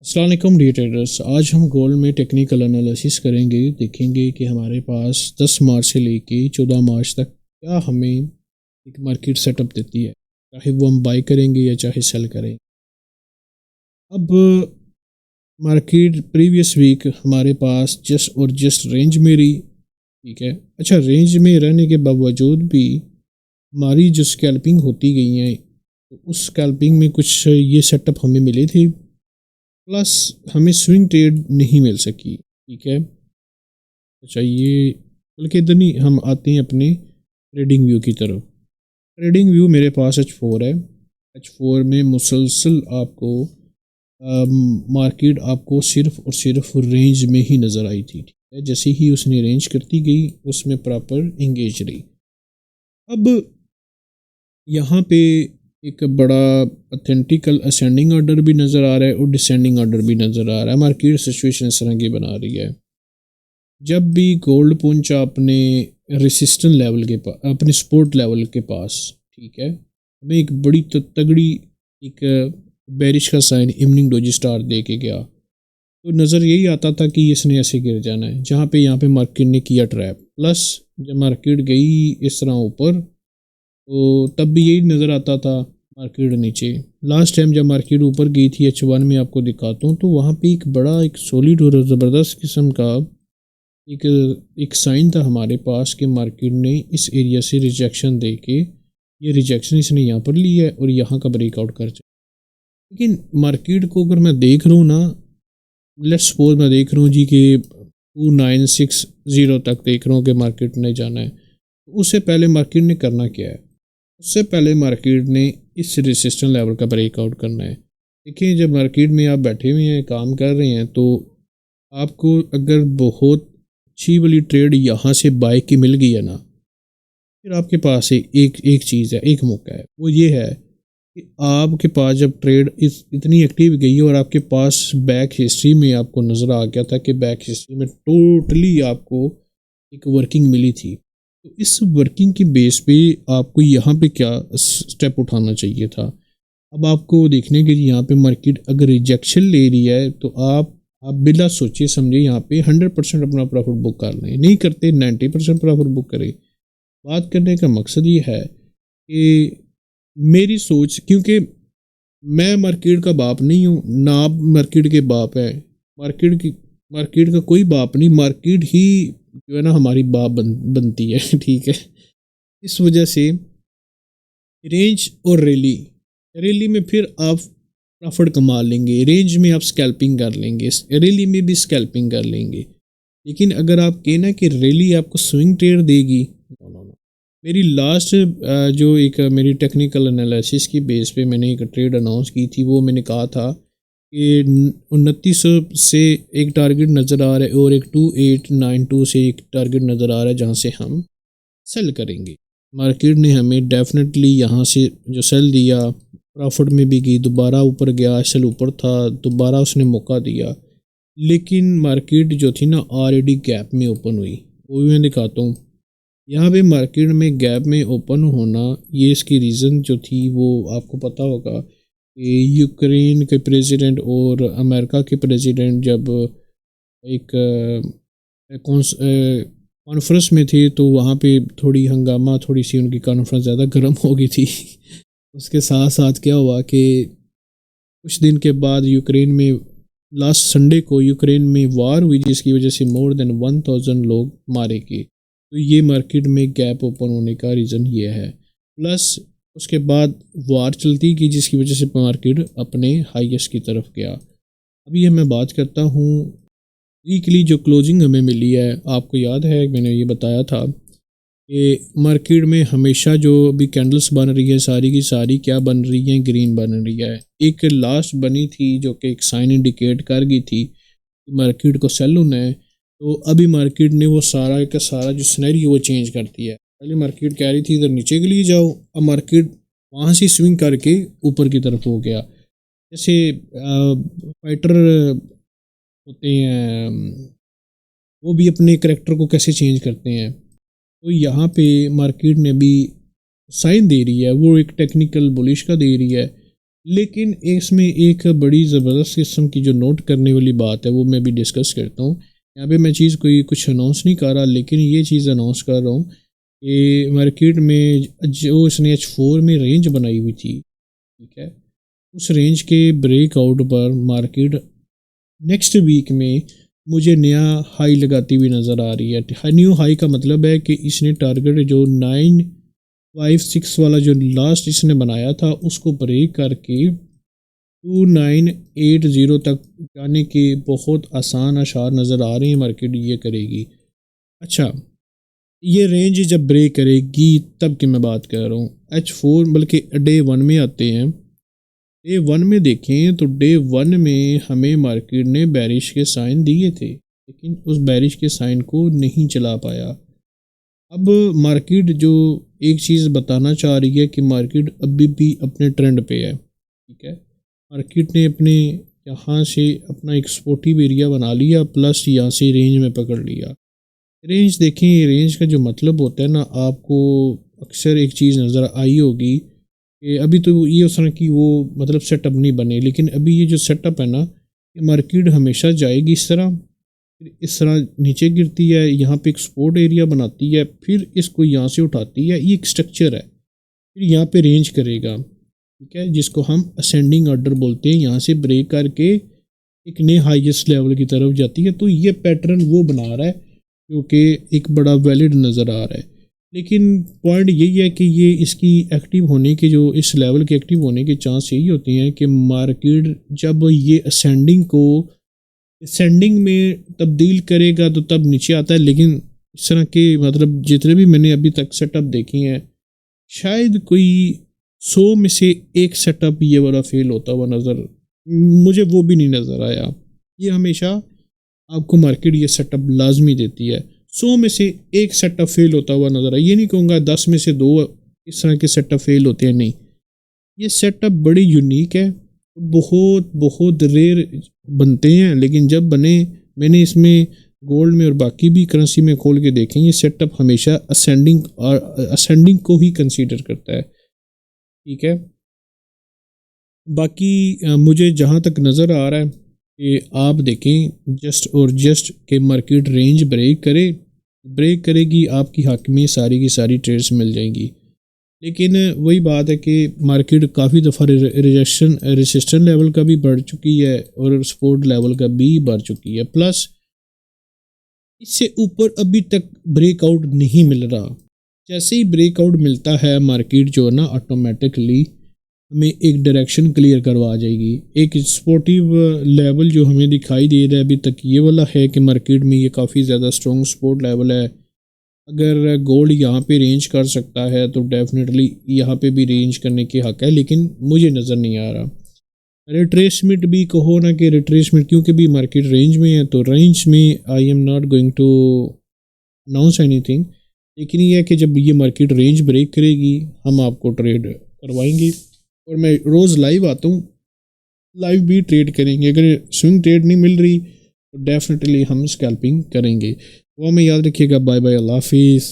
अस्सलाम वालेकुम dear traders. आज हम गोल्ड में टेक्निकल एनालिसिस करेंगे। देखेंगे कि हमारे पास 10 मार्च से लेके 14 मार्च तक क्या हमें एक मार्केट सेटअप देती है, चाहे वो हम बाई करेंगे या चाहे सेल करें। अब मार्केट प्रीवियस वीक हमारे पास जस्ट और जस्ट रेंज में रही, ठीक है। अच्छा, रेंज में रहने के बावजूद भी हमारी जो स्कैल्पिंग होती गई हैं, तो उस स्कैल्पिंग में कुछ ये सेटअप हमें मिले थे, प्लस हमें स्विंग ट्रेड नहीं मिल सकी, ठीक है। अच्छा, ये बल्कि इधर नहीं, हम आते हैं अपने ट्रेडिंग व्यू की तरफ। ट्रेडिंग व्यू मेरे पास H4 है। H4 में मुसलसल आपको मार्केट आपको सिर्फ और सिर्फ रेंज में ही नज़र आई थी, ठीक है। जैसे ही उसने रेंज करती गई उसमें प्रॉपर इंगेज रही। अब यहाँ पे एक बड़ा अथेंटिकल असेंडिंग ऑर्डर भी नज़र आ रहा है और डिसेंडिंग ऑर्डर भी नज़र आ रहा है। मार्केट सिचुएशन इस तरह की बना रही है। जब भी गोल्ड पहुंचा अपने रेसिस्टेंस लेवल के पास, अपने सपोर्ट लेवल के पास, ठीक है, हमें एक बड़ी तगड़ी एक बेरिश का साइन इवनिंग डोजी स्टार दे के गया। तो नज़र यही आता था कि इसने ऐसे गिर जाना है, जहाँ पे यहाँ पे मार्केट ने किया ट्रैप। प्लस जब मार्केट गई इस तरह ऊपर, तो तब भी यही नज़र आता था मार्केट नीचे। लास्ट टाइम जब मार्केट ऊपर गई थी H1 में आपको दिखाता हूँ, तो वहाँ पे एक बड़ा एक सॉलिड और ज़बरदस्त किस्म का एक साइन था हमारे पास कि मार्केट ने इस एरिया से रिजेक्शन दे के, ये रिजेक्शन इसने यहाँ पर ली है और यहाँ का ब्रेकआउट कर चुका। लेकिन मार्केट को अगर मैं देख रहा हूँ ना, लेट्स सपोज मैं देख रहा हूँ जी कि 2960 तक देख रहा हूँ कि मार्केट ने जाना है। उससे पहले मार्केट ने करना क्या है? उससे पहले मार्केट ने इस रेजिस्टेंस लेवल का ब्रेकआउट करना है। देखिए, जब मार्केट में आप बैठे हुए हैं, काम कर रहे हैं, तो आपको अगर बहुत अच्छी वाली ट्रेड यहाँ से बाय की मिल गई है ना, फिर आपके पास एक एक चीज़ है, एक मौका है। वो ये है कि आपके पास जब ट्रेड इतनी एक्टिव गई और आपके पास बैक हिस्ट्री में आपको नज़र आ गया था कि बैक हिस्ट्री में टोटली आपको एक वर्किंग मिली थी, तो इस वर्किंग की बेस पे आपको यहाँ पे क्या स्टेप उठाना चाहिए था। अब आपको देखने के लिए यहाँ पे मार्केट अगर रिजेक्शन ले रही है, तो आप बिना सोचे समझे यहाँ पे 100% अपना प्रॉफिट बुक कर लें। नहीं करते 90% प्रॉफिट बुक करें। बात करने का मकसद ये है कि मेरी सोच, क्योंकि मैं मार्केट का बाप नहीं हूँ, ना आप मार्केट के बाप है। मार्केट का कोई बाप नहीं, मार्केट ही जो है ना हमारी बाप बनती है ठीक है। इस वजह से रेंज और रैली में फिर आप प्रॉफिट कमा लेंगे, रेंज में आप स्कैल्पिंग कर लेंगे, रैली में भी स्कैल्पिंग कर लेंगे। लेकिन अगर आप कहना कि रैली आपको स्विंग ट्रेड देगी, नो नो नो। मेरी लास्ट जो एक मेरी टेक्निकल एनालिसिस की बेस पे मैंने एक ट्रेड अनाउंस की थी, वो मैंने कहा था कि 2900 से एक टारगेट नज़र आ रहा है और एक 2892 से एक टारगेट नज़र आ रहा है जहाँ से हम सेल करेंगे। मार्केट ने हमें डेफिनेटली यहाँ से जो सेल दिया, प्रॉफिट में भी गई, दोबारा ऊपर गया, सेल ऊपर था, दोबारा उसने मौका दिया। लेकिन मार्केट जो थी ना ऑलरेडी गैप में ओपन हुई। वो भी मैं दिखाता हूँ। यहाँ पे मार्केट में गैप में ओपन होना, ये इसकी रीज़न जो थी वो आपको पता होगा कि यूक्रेन के प्रेसिडेंट और अमेरिका के प्रेसिडेंट जब एक कॉन्फ्रेंस में थे, तो वहाँ पे थोड़ी हंगामा, थोड़ी सी उनकी कॉन्फ्रेंस ज़्यादा गर्म हो गई थी उसके साथ साथ क्या हुआ कि कुछ दिन के बाद यूक्रेन में लास्ट संडे को यूक्रेन में वार हुई, जिसकी वजह से मोर देन 1000 लोग मारे गए। तो ये मार्केट में गैप ओपन होने का रीज़न ये है। प्लस उसके बाद वार चलती गई, जिसकी वजह से मार्केट अपने हाईएस्ट की तरफ गया। अभी मैं बात करता हूँ वीकली जो क्लोजिंग हमें मिली है। आपको याद है मैंने ये बताया था कि मार्केट में हमेशा जो अभी कैंडल्स बन रही है, सारी की सारी क्या बन रही है, ग्रीन बन रही है। एक लास्ट बनी थी जो कि एक साइन इंडिकेट कर गई थी मार्केट को सेल होना है। तो अभी मार्केट ने वो सारा का सारा जो सिनेरियो वो चेंज कर दिया है। पहले मार्केट कह रही थी इधर नीचे के लिए जाओ, अब मार्केट वहाँ से स्विंग करके ऊपर की तरफ हो गया। जैसे फाइटर होते हैं, वो भी अपने करेक्टर को कैसे चेंज करते हैं। तो यहाँ पे मार्केट ने भी साइन दे रही है, वो एक टेक्निकल बुलिश का दे रही है। लेकिन इसमें एक बड़ी ज़बरदस्त किस्म की जो नोट करने वाली बात है वो मैं भी डिस्कस करता हूँ। यहाँ पे मैं चीज़ कोई कुछ अनाउंस नहीं कर रहा, लेकिन ये चीज़ अनाउंस कर रहा हूँ कि मार्केट में जो इसने H4 में रेंज बनाई हुई थी, ठीक है, उस रेंज के ब्रेकआउट पर मार्केट नेक्स्ट वीक में मुझे नया हाई लगाती हुई नज़र आ रही है। न्यू हाई का मतलब है कि इसने टारगेट जो 956 वाला जो लास्ट इसने बनाया था उसको ब्रेक करके 2980 तक जाने के बहुत आसान आशार नज़र आ रहे हैं मार्केट ये करेगी। अच्छा, ये रेंज जब ब्रेक करेगी तब की मैं बात कर रहा हूँ। H4 बल्कि डे 1 में आते हैं। डे 1 में देखें तो डे 1 में हमें मार्केट ने बैरिश के साइन दिए थे, लेकिन उस बैरिश के साइन को नहीं चला पाया। अब मार्केट जो एक चीज़ बताना चाह रही है कि मार्केट अभी भी अपने ट्रेंड पे है, ठीक है। मार्केट ने अपने यहाँ से अपना एक सपोर्टिव एरिया बना लिया, प्लस यहाँ से रेंज में पकड़ लिया। रेंज देखें, रेंज का जो मतलब होता है ना, आपको अक्सर एक चीज़ नज़र आई होगी कि अभी तो ये उस तरह की वो मतलब सेटअप नहीं बने, लेकिन अभी ये जो सेटअप है ना, ये मार्केट हमेशा जाएगी इस तरह, फिर इस तरह नीचे गिरती है, यहाँ पे एक सपोर्ट एरिया बनाती है, फिर इसको यहाँ से उठाती है। ये एक स्ट्रक्चर है, फिर यहाँ पे रेंज करेगा, ठीक है, जिसको हम असेंडिंग ऑर्डर बोलते हैं। यहाँ से ब्रेक करके एक नए हाईएस्ट लेवल की तरफ जाती है। तो ये पैटर्न वो बना रहा है जो कि एक बड़ा वैलिड नज़र आ रहा है। लेकिन पॉइंट यही है कि ये इसकी एक्टिव होने के जो इस लेवल के एक्टिव होने के चांस यही होते हैं कि मार्केट जब ये असेंडिंग को असेंडिंग में तब्दील करेगा तो तब नीचे आता है। लेकिन इस तरह के मतलब जितने भी मैंने अभी तक सेटअप देखे हैं, शायद कोई 100 में से एक सेटअप ये वाला फेल होता हुआ नज़र मुझे वो भी नहीं नज़र आया। ये हमेशा आपको मार्केट ये सेटअप लाजमी देती है। 100 में से एक सेटअप फेल होता हुआ नज़र आया। ये नहीं कहूँगा 10 में से 2 इस तरह के सेटअप फेल होते हैं, नहीं, ये सेटअप बड़ी यूनिक है, बहुत बहुत रेयर बनते हैं, लेकिन जब बने, मैंने इसमें गोल्ड में और बाकी भी करेंसी में खोल के देखें, ये सेटअप हमेशा असेंडिंग को ही कंसीडर करता है, ठीक है। बाकी मुझे जहाँ तक नज़र आ रहा है कि आप देखें जस्ट और जस्ट के मार्केट रेंज ब्रेक करेगी, आपकी हक में सारी की सारी ट्रेड्स मिल जाएंगी। लेकिन वही बात है कि मार्केट काफ़ी दफ़ा रेजिस्टेंस लेवल का भी बढ़ चुकी है और सपोर्ट लेवल का भी बढ़ चुकी है, प्लस इससे ऊपर अभी तक ब्रेकआउट नहीं मिल रहा। जैसे ही ब्रेकआउट मिलता है मार्केट जो है ना, ऑटोमेटिकली हमें एक डायरेक्शन क्लियर करवा जाएगी। एक सपोर्टिव लेवल जो हमें दिखाई दे रहा है अभी तक ये वाला है कि मार्केट में ये काफ़ी ज़्यादा स्ट्रॉन्ग सपोर्ट लेवल है। अगर गोल्ड यहाँ पे रेंज कर सकता है तो डेफिनेटली यहाँ पे भी रेंज करने के हक है, लेकिन मुझे नज़र नहीं आ रहा। रिट्रेसमेंट भी कहो ना कि रिट्रेसमेंट, क्योंकि भी मार्केट रेंज में है तो रेंज में I am not going to announce anything. लेकिन ये है कि जब ये मार्केट रेंज ब्रेक करेगी हम आपको ट्रेड करवाएंगे, और मैं रोज़ लाइव आता हूँ, लाइव भी ट्रेड करेंगे। अगर स्विंग ट्रेड नहीं मिल रही तो डेफिनेटली हम स्कैल्पिंग करेंगे। वो हमें याद रखिएगा। बाय बाय, अल्लाह हाफिज़।